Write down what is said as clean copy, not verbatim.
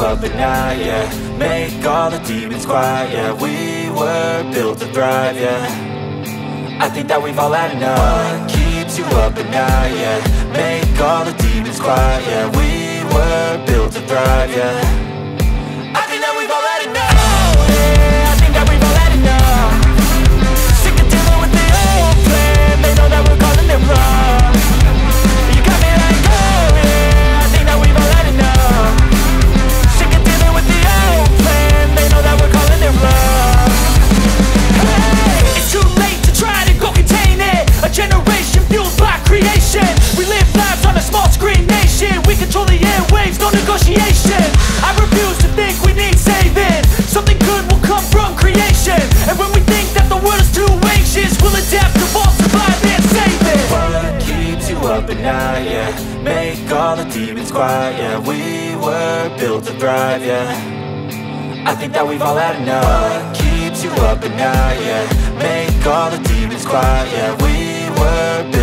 Up at night, yeah. Make all the demons quiet, yeah. We were built to thrive, yeah. I think that we've all had enough. What keeps you up at night, yeah. Make all the demons quiet, yeah. We were built to thrive, yeah. I think that we've all had enough. Oh, yeah, I think that we've all had enough. Sick of dealing with the old plan. They know that we're calling it wrong. You got me like, oh yeah, I think that we've all had enough. Generation fueled by creation. We live lives on a small screen nation. We control the airwaves, no negotiation. I refuse to think we need saving. Something good will come from creation. And when we think that the world is too anxious, we'll adapt, evolve, survive and save it. What keeps you up at night, yeah. Make all the demons quiet, yeah. We were built to thrive, yeah. I think that we've all had enough. What keeps you up at night, yeah. Make all the demons quiet, yeah. We were built